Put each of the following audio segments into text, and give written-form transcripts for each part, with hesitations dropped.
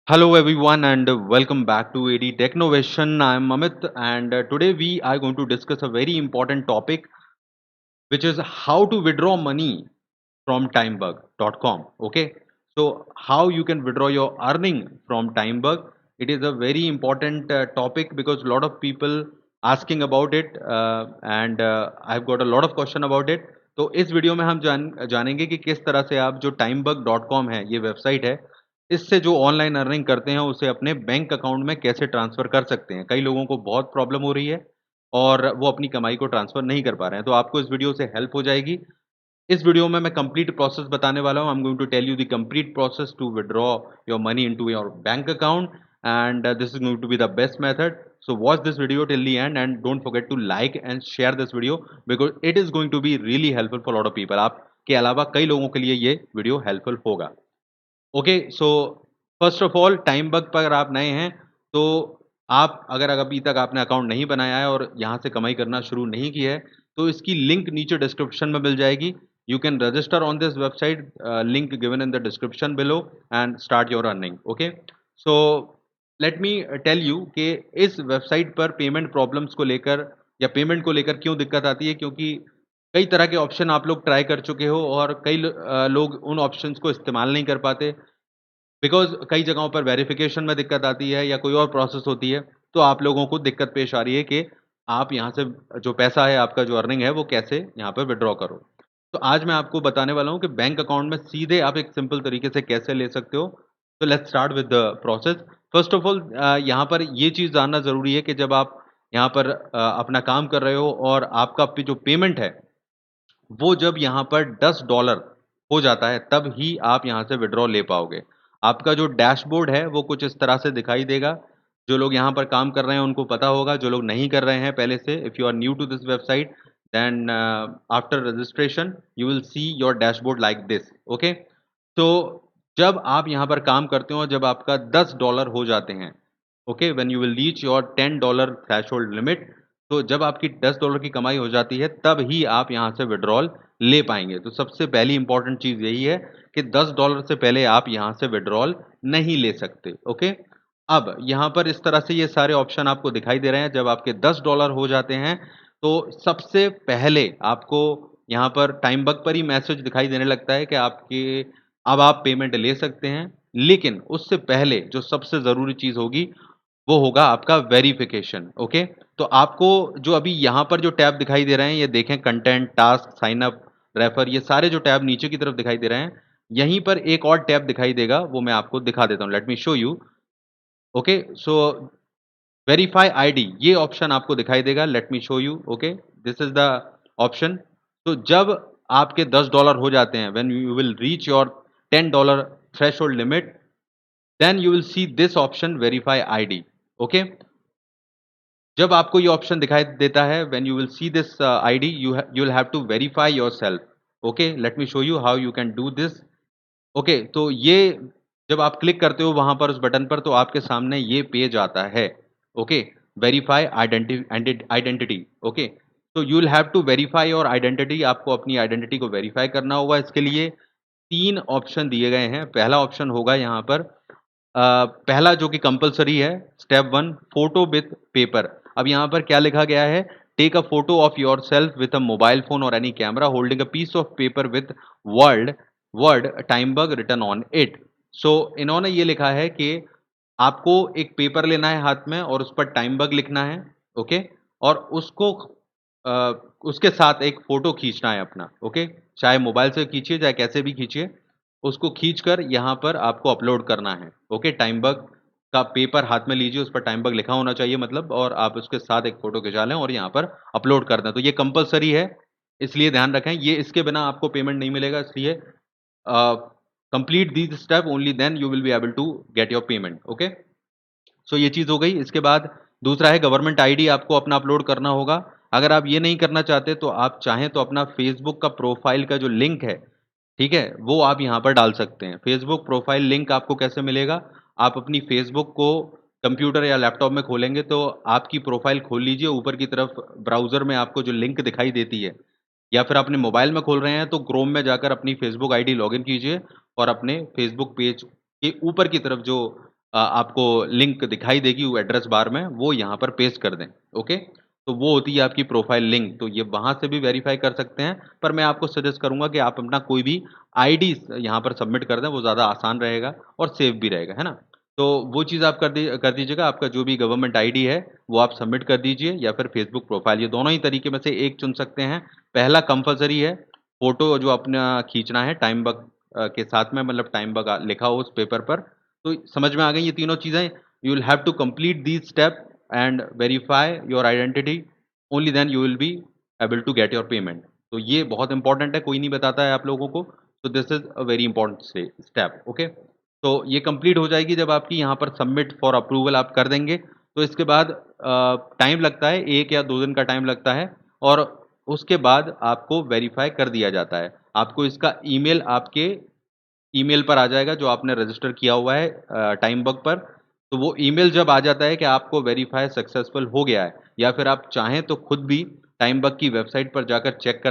Hello everyone and welcome back to AD Technovation. I am Amit and today we are going to discuss a very important topic which is how to withdraw money from timebug.com. Okay, so how you can withdraw your earning from timebug. It is a very important topic because a lot of people asking about it and I've got a lot of question about it. तो इस video में हम जानेंगे कि किस तरह से आप जो timebug.com है ये वेबसाइट है इससे जो ऑनलाइन अर्निंग करते हैं उसे अपने बैंक अकाउंट में कैसे ट्रांसफ़र कर सकते हैं। कई लोगों को बहुत प्रॉब्लम हो रही है और वो अपनी कमाई को ट्रांसफ़र नहीं कर पा रहे हैं, तो आपको इस वीडियो से हेल्प हो जाएगी। इस वीडियो में मैं कंप्लीट प्रोसेस बताने वाला हूँ। I am going to tell you the complete process to withdraw your money into your bank account and this is going to be the best method. So watch this video till the end and don't forget to like and share this video because it is going to be really helpful for lot of people. आपके अलावा कई लोगों के लिए ये video helpful होगा। Okay, so first of all time bug पर अगर आप नए हैं तो आप अगर अभी तक आपने अकाउंट नहीं बनाया है और यहाँ से कमाई करना शुरू नहीं की है तो इसकी लिंक नीचे डिस्क्रिप्शन में मिल जाएगी। You can register on this website, link given in the description below and start your earning. Okay, so let me tell you कि इस वेबसाइट पर पेमेंट प्रॉब्लम्स को लेकर या पेमेंट को लेकर क्यों दिक्कत आती है, क्योंकि कई तरह के ऑप्शन आप लोग ट्राई कर चुके हो और कई लोग उन ऑप्शंस को इस्तेमाल नहीं कर पाते बिकॉज़ कई जगहों पर वेरिफ़िकेशन में दिक्कत आती है या कोई और प्रोसेस होती है, तो आप लोगों को दिक्कत पेश आ रही है कि आप यहाँ से जो पैसा है, आपका जो अर्निंग है, वो कैसे यहाँ पर विथड्रॉ करो। तो आज मैं आपको बताने वाला हूँ कि बैंक अकाउंट में सीधे आप एक सिंपल तरीके से कैसे ले सकते हो। तो let's start with the process. First of all यहाँ पर ये चीज़ जानना ज़रूरी है कि जब आप यहाँ पर अपना काम कर रहे हो और आपका जो पेमेंट है वो जब यहाँ पर $10 हो जाता है, तब ही आप यहाँ से विथड्रॉ ले पाओगे। आपका जो डैशबोर्ड है, वो कुछ इस तरह से दिखाई देगा। जो लोग यहाँ पर काम कर रहे हैं, उनको पता होगा। जो लोग नहीं कर रहे हैं पहले से, if you are new to this website, then after registration, you will see your dashboard like this. Okay? तो जब आप यहाँ पर काम करते हो, जब आपका $10 हो जाते हैं, okay, when you will reach your $10 threshold limit, तो जब आपकी $10 की कमाई हो जाती है, तब ही आप यहाँ से विथड्रॉल ले पाएँगे। तो सबसे पहली इम्पोर्टेंट चीज़ यही है कि $10 से पहले आप यहाँ से विथड्रॉल नहीं ले सकते, ओके? अब यहाँ पर इस तरह से ये सारे ऑप्शन आपको दिखाई दे रहे हैं। जब आपके $10 हो जाते हैं, तो सबसे पहले आपको यहाँ पर टाइम बग पर ही मैसेज दिखाई देने लगता है कि आपके अब आप पेमेंट ले सकते हैं। लेकिन उससे पहले जो सबसे ज़रूरी चीज़ होगी, वो होगा आपका वेरिफिकेशन। ओके, तो आपको जो अभी यहाँ पर जो टैब दिखाई दे रहे हैं, ये देखें, content, task, sign up, refer, ये सारे जो टैब नीचे की तरफ दिखाई दे रहे हैं, यहीं पर एक और टैब दिखाई देगा, वो मैं आपको दिखा देता हूँ। Let me show you. Okay, so verify ID, ये ऑप्शन आपको दिखाई देगा। Let me show you. Okay, this is the option. तो जब आपके $10 हो जाते हैं, when you will reach your $10 threshold limit, then you will see this option, verify ID. Okay, जब आपको ये ऑप्शन दिखाई देता है, when you will see this ID, you will have to verify yourself. Okay, late me show you how you can do this. Okay, तो ये जब आप क्लिक करते हो वहां पर उस बटन पर, तो आपके सामने ये पेज आता है। Okay, verify identity. ओके, तो you will have to verify your identity. आपको अपनी आइडेंटिटी को वेरीफाई करना होगा। इसके लिए तीन ऑप्शन दिए गए हैं। पहला ऑप्शन होगा यहाँ पर पहला, जो कि कंपलसरी है, step one, photo with paper. अब यहाँ पर क्या लिखा गया है? Take a photo of yourself with a mobile phone or any camera holding a piece of paper with world word TimeBug written on it. So इन्होंने ये लिखा है कि आपको एक पेपर लेना है हाथ में और उस पर टाइम बग लिखना है। ओके, और उसको अ, उसके साथ एक फोटो खींचना है अपना। ओके, चाहे मोबाइल से खींचिए, चाहे कैसे भी खींचिए, उसको खींचकर यहाँ पर आपको अपलोड करना है। ओके, टाइम बग का पेपर हाथ में लीजिए, उस पर टाइम बग लिखा होना चाहिए मतलब, और आप उसके साथ एक फोटो खिंचा लें और यहाँ पर अपलोड कर दें। तो ये कंपलसरी है, इसलिए ध्यान रखें, ये इसके बिना आपको पेमेंट नहीं मिलेगा। इसलिए complete this step, only then you will be able to get your payment. Okay, so ये चीज़ हो गई। इसके बाद दूसरा है गवर्नमेंट आईडी, आपको अपना अपलोड करना होगा। अगर आप ये नहीं करना चाहते तो आप चाहें तो अपना फेसबुक का प्रोफाइल का जो लिंक है, ठीक है, वो आप यहाँ पर डाल सकते हैं। फेसबुक प्रोफाइल लिंक आपको कैसे मिलेगा? आप अपनी फेसबुक को कंप्यूटर या लैपटॉप में खोलेंगे तो आपकी प्रोफाइल खोल लीजिए, ऊपर की तरफ ब्राउज़र में आपको जो लिंक दिखाई देती है, या फिर अपने मोबाइल में खोल रहे हैं तो क्रोम में जाकर अपनी फेसबुक आईडी लॉगिन कीजिए और अपने फेसबुक पेज के ऊपर की तरफ जो आपको लिंक दिखाई देगी वो एड्रेस बार में, वो यहाँ पर पेस्ट कर दें, ओके? तो वो होती है आपकी प्रोफाइल लिंक, तो ये वहाँ से भी वेरीफ़ाई कर सकते हैं, पर मैं आपको सजेस्ट करूँगा कि आप अपना कोई भी आईडी यहाँ पर सबमिट कर दें, वो ज़्यादा आसान रहेगा और सेफ भी रहेगा, है ना? तो वो चीज़ आप कर दीजिएगा, आपका जो भी गवर्नमेंट आईडी है, वो आप सबमिट कर दीजिए या फिर फेसबुक प्रोफाइल, ये दोनों ही तरीके में से एक चुन सकते हैं। पहला कंपल्सरी है, फ़ोटो जो अपना खींचना है टाइम बग के साथ में, मतलब टाइम बग लिखा हो उस पेपर पर। तो समझ में आ गई ये तीनों चीज़ें? You will have to complete these step and verify your identity, only then you will be able to get your payment. तो ये बहुत इंपॉर्टेंट है, कोई नहीं बताता है आप लोगों को, तो this is a very important step, okay? तो ये कंप्लीट हो जाएगी जब आपकी यहाँ पर सबमिट फॉर अप्रूवल आप कर देंगे, तो इसके बाद टाइम लगता है, 1 या 2 दिन का टाइम लगता है और उसके बाद आपको वेरीफाई कर दिया जाता है। आपको इसका ईमेल आपके ईमेल पर आ जाएगा जो आपने रजिस्टर किया हुआ है टाइम बग पर। तो वो ईमेल जब आ जाता है कि आपको वेरीफाई सक्सेसफुल हो गया है, या फिर आप चाहें तो खुद भी टाइम बग की वेबसाइट पर जाकर चेक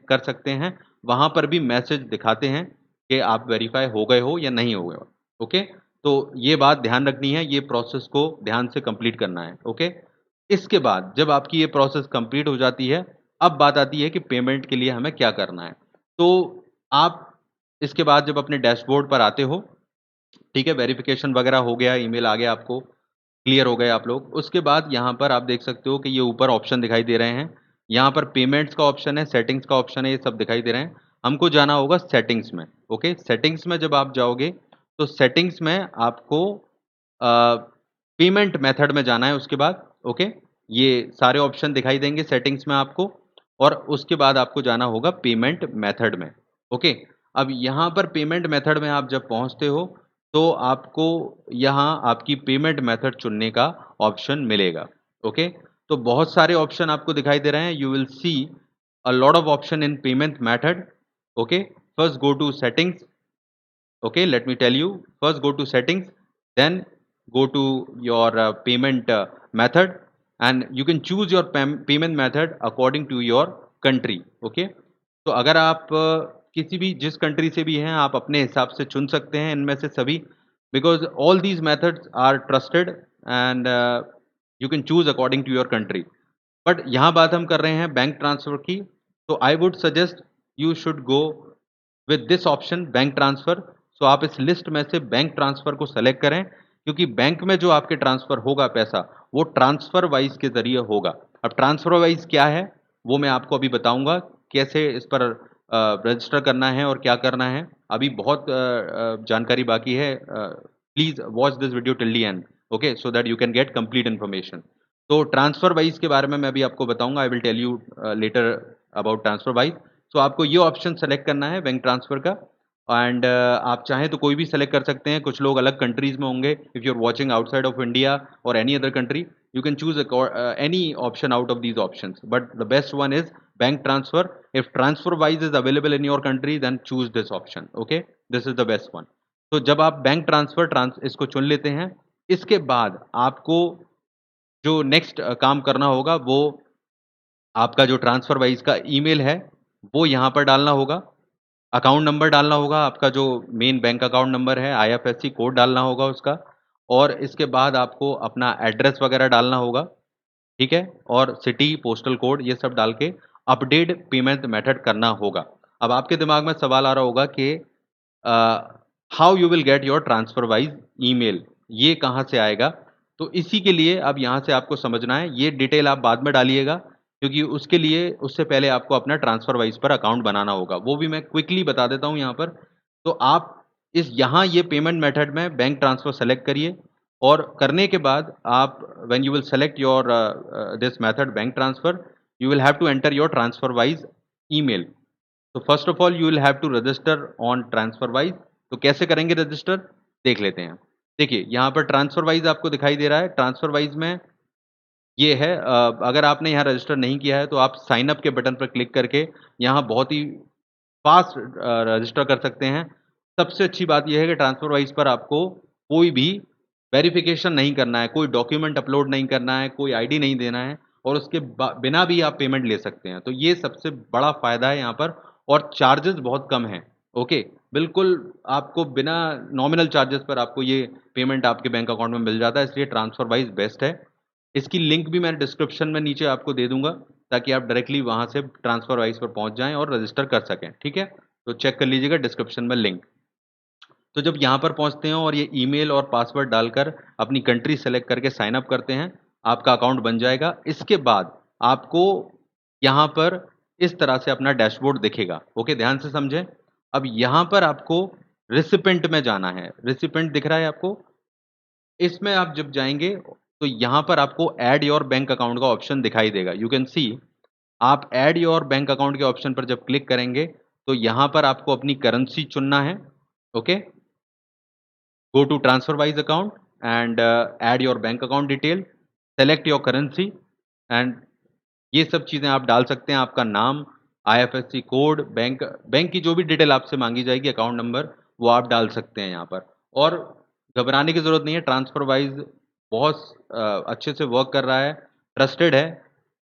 कर सकते हैं। वहाँ पर भी मैसेज दिखाते हैं कि आप वेरीफाई हो गए हो या नहीं हो गए हो। ओके? तो ये बात ध्यान रखनी है, ये प्रोसेस को ध्यान से कंप्लीट करना है। ओके? इसके बाद जब आपकी ये प्रोसेस कंप्लीट हो जाती है, अब बात आती है कि पेमेंट के लिए हमें क्या करना है। तो आप इसके बाद जब अपने डैशबोर्ड पर आते हो, ठीक है, वेरिफ़िकेशन वगैरह हो गया, ईमेल आ गया आपको, क्लियर हो गए आप लोग। उसके बाद यहाँ पर आप देख सकते हो कि ये ऊपर ऑप्शन दिखाई दे रहे हैं। यहाँ पर पेमेंट्स का ऑप्शन है, सेटिंग्स का ऑप्शन है, ये सब दिखाई दे रहे हैं। हमको जाना होगा सेटिंग्स में, ओके? सेटिंग्स में जब आप जाओगे, तो सेटिंग्स में आपको पेमेंट मेथड में जाना है उसके बाद, ओके? ये सारे ऑप्शन दिखाई देंगे सेटिंग्स में आपको और उसके बाद आपको जाना होगा पेमेंट मेथड में, ओके? अब यहाँ पर पेमेंट मेथड में आप जब पहुँचते हो, तो आपको यहाँ आपकी पेमेंट मेथड चुनने का ऑप्शन मिलेगा, ओके? तो बहुत सारे ऑप्शन आपको दिखाई दे रहे हैं, you will see a lot of option in payment method, okay? First go to settings, okay, let me tell you, first go to settings, then go to your payment method, and you can choose your payment method according to your country, okay? तो अगर आप किसी भी जिस country से भी हैं आप अपने हिसाब से चुन सकते हैं इनमें से सभी, because all these methods are trusted and you can choose according to your country. But यहाँ बात हम कर रहे हैं बैंक ट्रांसफ़र की, तो I would suggest you should go with this option bank transfer. So आप इस लिस्ट में से बैंक ट्रांसफ़र को सेलेक्ट करें, क्योंकि बैंक में जो आपके ट्रांसफ़र होगा पैसा, वो ट्रांसफ़र वाइज़ के ज़रिए होगा। अब ट्रांसफ़र वाइज़ क्या है, वो मैं आपको अभी बताऊँगा, कैसे इस पर रजिस्टर करना है और क्या करना है। अभी बहुत जानकारी बाकी है। Please watch this video till the end, okay? So that you can get complete information. तो ट्रांसफ़र वाइज़ के बारे में मैं अभी आपको बताऊँगा, I will tell you later about TransferWise. So आपको ये ऑप्शन सेलेक्ट करना है बैंक ट्रांसफ़र का, एंड आप चाहें तो कोई भी सेलेक्ट कर सकते हैं। कुछ लोग अलग कंट्रीज़ में होंगे, if you are watching outside of India or any other country, you can choose any option out of these options, but the best one is bank transfer. If transfer wise is available in your country, then choose this option, okay? This is the best one. तो जब आप bank transfer इसको चुन लेते हैं, इसके बाद आपको जो नेक्स्ट काम करना होगा, वो आपका जो ट्रांसफ़र वाइज़ का ईमेल है, वो यहाँ पर डालना होगा। अकाउंट नंबर डालना होगा, आपका जो मेन बैंक अकाउंट नंबर है, आईएफएससी कोड डालना होगा उसका, और इसके बाद आपको अपना एड्रेस वगैरह डालना होगा, ठीक है? और सिटी, पोस्टल कोड, ये सब डाल के अपडेट पेमेंट मेथड करना होगा। अब आपके दिमाग में सवाल आ रहा होगा कि how you will get your transfer wise email, ये कहाँ से आएगा? तो इसी के लिए अब यहाँ से आपको समझना है, ये डिटेल आप बाद में डालिएगा, क्योंकि उसके लिए उससे पहले आपको अपना ट्रांसफर वाइज पर अकाउंट बनाना होगा। वो भी मैं क्विकली बता देता हूँ यहाँ पर। तो आप इस यहाँ ये पेमेंट मेथड में बैंक ट्रांसफर सेलेक्ट करिए, और करने के बाद आप when you will select your this method bank transfer, you will have to enter your TransferWise email. तो first of all you will have to register on TransferWise। तो कैसे करेंगे रजिस्टर, देख लेते हैं। देखिए यहाँ पर TransferWise आपको दिखाई दे रहा है। TransferWise में ये है, अगर आपने यहाँ रजिस्टर नहीं किया है तो आप साइन अप के बटन पर क्लिक करके यहाँ बहुत ही फास्ट रजिस्टर कर सकते हैं। सबसे अच्छी बात ये है कि TransferWise पर आपको कोई भी वेरिफिकेशन नहीं करना है, कोई डॉक्यूमेंट अपलोड नहीं करना है, कोई आईडी नहीं देना है, और उसके बिना भी आप पेमेंट ले सकते हैं। तो ये सबसे बड़ा फ़ायदा है यहाँ पर, और चार्जेस बहुत कम हैं। ओके, बिल्कुल आपको बिना नॉमिनल चार्जेस पर आपको ये पेमेंट आपके बैंक अकाउंट में मिल जाता है, इसलिए ट्रांसफरवाइज़ बेस्ट है। इसकी लिंक भी मैं डिस्क्रिप्शन में नीचे आपको दे दूँगा, ताकि आप डायरेक्टली वहाँ से ट्रांसफरवाइज़ पर पहुँच जाएँ और रजिस्टर कर सकें, ठीक है? तो चेक कर लीजिएगा डिस्क्रिप्शन में लिंक। तो जब यहाँ पर पहुँचते हैं और ये ईमेल और पासवर्ड डालकर अपनी कंट्री सेलेक्ट करके साइन अप करते हैं, आपका अकाउंट बन जाएगा। इसके बाद आपको यहाँ पर इस तरह से अपना डैशबोर्ड दिखेगा। ओके, ध्यान से समझें। अब यहाँ पर आपको रिसिपेंट में जाना है। रिसिपेंट दिख रहा है आपको? इसमें आप जब जाएँगे तो यहाँ पर आपको ऐड योर बैंक अकाउंट का ऑप्शन दिखाई देगा। यू कैन सी आप ऐड योर बैंक अकाउंट के ऑप्शन पर जब क्लिक करेंगे, तो यहाँ पर आपको अपनी करेंसी चुनना है। Okay? Go to TransferWise account and add your bank account detail, select your currency and ये सब चीज़ें आप डाल सकते हैं, आपका नाम, आईएफएससी कोड, बैंक बैंक की जो भी डिटेल आपसे माँगी जाएगी, अकाउंट नंबर, वो आप डाल सकते हैं यहाँ पर। और घबराने की ज़रूरत नहीं है, ट्रांसफरवाइज़ बहुत अच्छे से वर्क कर रहा है, ट्रस्टेड है,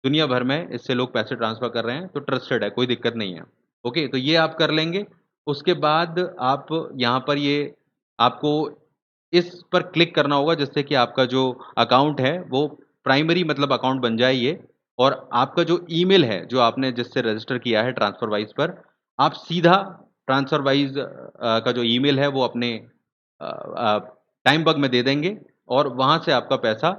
दुनिया भर में इससे लोग पैसे ट्रांसफ़र कर रहे हैं, तो ट्रस्टेड है, कोई दिक्कत नहीं है। ओके, तो ये आप कर लेंगे, उसके बाद आप यहाँ पर ये आपको इस पर क्लिक करना होगा जिससे कि आपका जो अकाउंट है, वो प्राइमरी मतलब अकाउंट बन जाए ये और आपका जो ईमेल है, जो आपने जिससे रजिस्टर किया है ट्रांसफरवाइज़ पर, आप सीधा ट्रांसफरवाइज़ का जो ईमेल है वो अपने टाइम बग में दे देंगे और वहाँ से आपका पैसा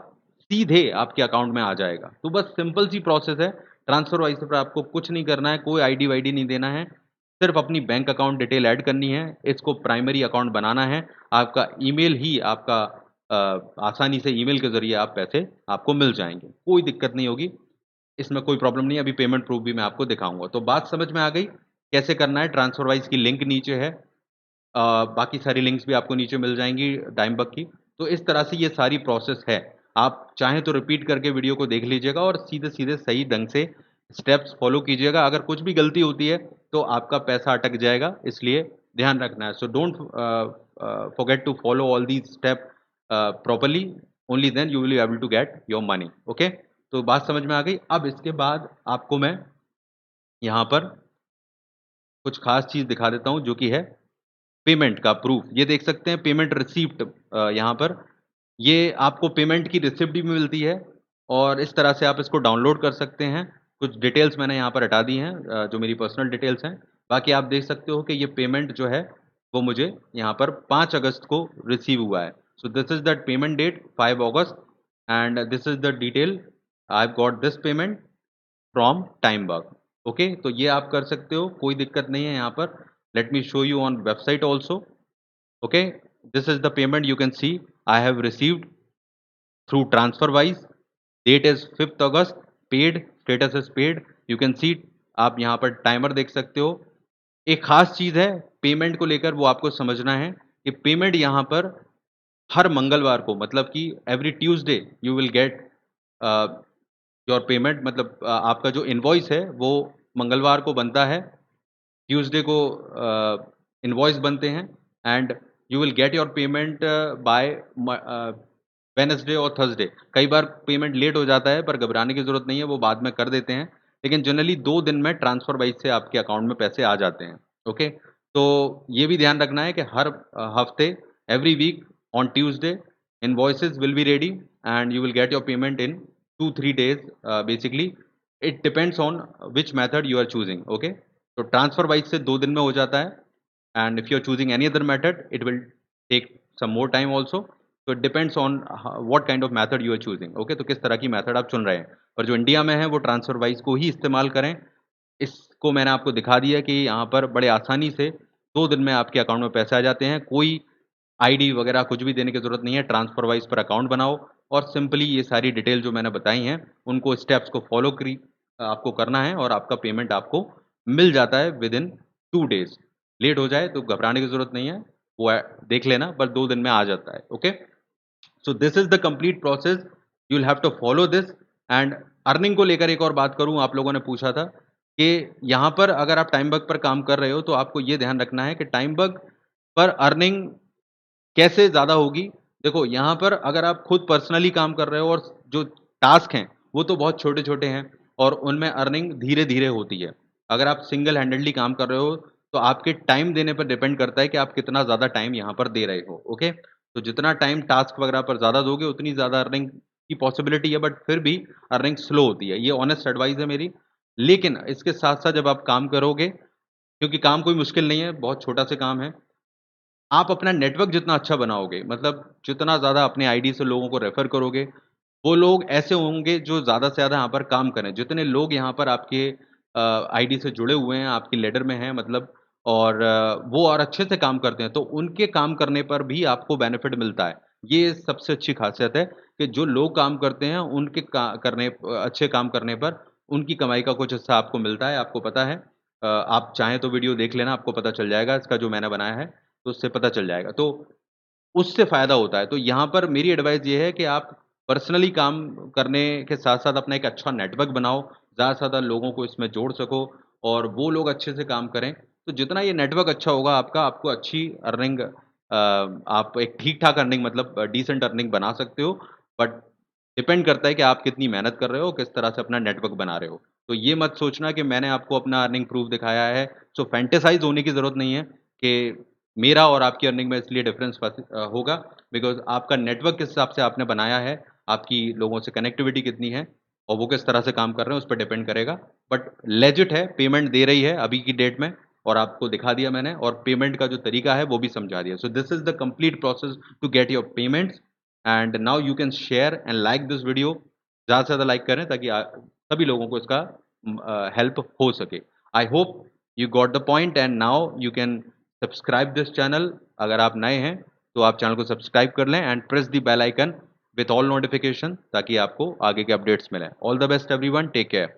सीधे आपके अकाउंट में आ जाएगा। तो बस सिंपल सी प्रोसेस है, ट्रांसफरवाइज़ पर आपको कुछ नहीं करना है, कोई आईडी-वाईडी नहीं देना है, सिर्फ़ अपनी बैंक अकाउंट डिटेल ऐड करनी है, इसको प्राइमरी अकाउंट बनाना है, आपका ईमेल ही आपका आसानी से ईमेल के ज़रिए आप पैसे आपको मिल जाएँगे, कोई दिक्कत नहीं होगी। इसमें कोई प्रॉब्लम नहीं है, अभी पेमेंट प्रूफ भी मैं आपको दिखाऊँगा। तो बात समझ में आ गई, कैसे करना है? ट्रांसफरवाइज़ की लिंक नीचे है। बाकी सारी लिंक्स भी आपको नीचे मिल जाएँगी टाइमबग की। तो इस तरह से ये सारी प्रोसेस है। आप चाहें तो रिपीट करके वीडियो को देख लीजिएगा और सीधे-सीधे सही ढंग से स्टेप्स फ़ॉलो कीजिएगा। अगर कुछ भी गलती होती है, तो आपका पैसा अटक जाएगा, इसलिए ध्यान रखना है। So don't forget to follow all these step properly, only then you will be able to get your money. Okay? तो बात समझ में आ गई। अब इसके बाद आपको मैं यहाँ पर कुछ ख़ास चीज़ दिखा देता हूँ, जो कि है पेमेंट का प्रूफ। ये देख सकते हैं पेमेंट रिसीप्ट यहाँ पर, ये आपको पेमेंट की रिसिप्ट भी मिलती है और इस तरह से आप इसको डाउनलोड कर सकते हैं। कुछ डिटेल्स मैंने यहाँ पर हटा दी हैं जो मेरी पर्सनल डिटेल्स हैं। बाकी आप देख सकते हो कि ये पेमेंट जो है, वो मुझे यहाँ पर 5 अगस्त को रिसीव हुआ है। So this is the payment date 5 August and this is the detail I have got this payment from TimeBug. Okay, तो ये आप कर सकते हो, कोई दिक्कत नहीं है यहाँ पर। Let me show you on website also. Okay, this is the payment you can see I have received through TransferWise. Date is 5th August, paid, status is paid. You can see, आप यहाँ पर timer देख सकते हो। एक खास चीज़ है payment को लेकर, वो आपको समझना है कि पेमेंट यहाँ पर हर मंगलवार को, मतलब कि every Tuesday you will get your payment, मतलब आपका जो इनवॉइस है वो मंगलवार को बनता है, ट्यूसडे को इनवॉइस बनते हैं and you will get your payment by Wednesday और थर्सडे। कई बार पेमेंट लेट हो जाता है, पर घबराने की ज़रूरत नहीं है, वो बाद में कर देते हैं, लेकिन जनरली 2 दिन में ट्रांसफर वाइज से आपके अकाउंट में पैसे आ जाते हैं। ओके, तो ये भी ध्यान रखना है कि हर हफ्ते, every week on Tuesday, invoices will be ready and you will get your payment in 2-3 days basically. It depends on which method you are choosing. Okay, तो ट्रांसफर वाइज से 2 दिन में हो जाता है and if you are choosing any other method it will take some more time also. तो it depends on what kind of method you are choosing. Okay, तो किस तरह की मेथड आप चुन रहे हैं, पर जो इंडिया में है वो ट्रांसफर वाइज को ही इस्तेमाल करें। इसको मैंने आपको दिखा दिया कि यहाँ पर बड़े आसानी से 2 दिन में आपके अकाउंट में पैसे आ जाते हैं। कोई आईडी वगैरह कुछ भी देने की ज़रूरत नहीं है, ट्रांसफर वाइज पर अकाउंट बनाओ और सिंपली ये सारी डिटेल जो मैंने बताई हैं, उनको स्टेप्स को फॉलो करी आपको करना है और आपका पेमेंट आपको मिल जाता है विदिन 2 डेज़। लेट हो जाए तो घबराने की ज़रूरत नहीं है, वो देख लेना, पर 2 दिन में आ जाता है। Okay, so this is the complete process, you will have to follow this. And earning को लेकर एक और बात करूँ, आप लोगों ने पूछा था कि यहाँ पर अगर आप टाइमबग पर काम कर रहे हो, तो आपको ये ध्यान रखना है कि टाइमबग पर अर्निंग कैसे ज़्यादा होगी? देखो, यहाँ पर अगर आप खुद पर्सनली काम कर रहे हो और जो टास्क हैं, वो तो बहुत छोटे-छोटे हैं और उनमें अर्निंग धीरे-धीरे होती है। अगर आप सिंगल हैंडेडली काम कर रहे हो, तो आपके टाइम देने पर डिपेंड करता है कि आप कितना ज़्यादा टाइम यहाँ पर दे रहे हो, ओके? तो जितना टाइम टास्क वगैरह पर ज़्यादा दोगे, उतनी ज़्यादा अर्निंग की पॉसिबिलिटी है, बट फिर भी अर्निंग स्लो होती है। ये ऑनेस्ट एडवाइस है मेरी। लेकिन इसके साथ-साथ जब आप काम करोगे, क्योंकि काम कोई मुश्किल नहीं है, बहुत छोटा-सा काम है। आप अपना नेटवर्क जितना अच्छा बनाओगे, मतलब जितना ज़्यादा अपने आईडी से लोगों को रेफ़र करोगे, वो लोग ऐसे होंगे जो ज़्यादा से ज़्यादा यहाँ पर काम करें। जितने लोग यहाँ पर आपके आईडी से जुड़े हुए हैं, आपकी लैडर में हैं मतलब, और वो और अच्छे से काम करते हैं, तो उनके काम करने पर भी आपको बेनिफिट मिलता है। ये सबसे अच्छी ख़ासियत है कि जो लोग काम करते हैं, उनके अच्छे काम करने पर उनकी कमाई का कुछ हिस्सा आपको मिलता है, आपको पता है। आप चाहें तो वीडियो देख लेना, आपको पता चल जाएगा इसका जो मैंने बनाया है, तो उससे पता चल जाएगा। तो उससे फ़ायदा होता है। तो यहाँ पर मेरी एडवाइस ये है कि आप पर्सनली काम करने के साथ-साथ अपना एक अच्छा नेटवर्क बनाओ, ज़्यादा से ज़्यादा लोगों को इसमें जोड़ सको और वो लोग अच्छे से काम करें। तो जितना ये नेटवर्क अच्छा होगा आपका, आपको अच्छी अर्निंग आप एक ठीक-ठाक अर्निंग मतलब डिसेंट अर्निंग बना सकते हो। बट डिपेंड करता है कि आप कितनी मेहनत कर रहे हो, किस तरह से अपना नेटवर्क बना रहे हो। तो ये मत सोचना कि मैंने आपको अपना अर्निंग प्रूफ दिखाया है, सो फैंटेसाइज़ होने की ज़रूरत नहीं है कि मेरा और आपकी अर्निंग में इसलिए डिफरेंस होगा बिकॉज़ आपका नेटवर्क किस हिसाब से आपने बनाया है, आपकी लोगों से कनेक्टिविटी कितनी है और वो किस तरह से काम कर रहे हैं, उस पे डिपेंड करेगा। बट लेजिट है, पेमेंट दे रही है अभी की डेट में और आपको दिखा दिया मैंने और पेमेंट का जो तरीका है, वो भी समझा दिया। So this is the complete process to get your payments and now you can share and like this video. ज़्यादा से ज़्यादा लाइक करें ताकि सभी लोगों को इसका हेल्प हो सके। I hope you got the point and now you can subscribe this channel. अगर आप नए हैं तो आप चैनल को सब्सक्राइब कर लें and press the bell icon with all notification ताकि आपको आगे के अपडेट्स मिलें। All the best everyone, take care.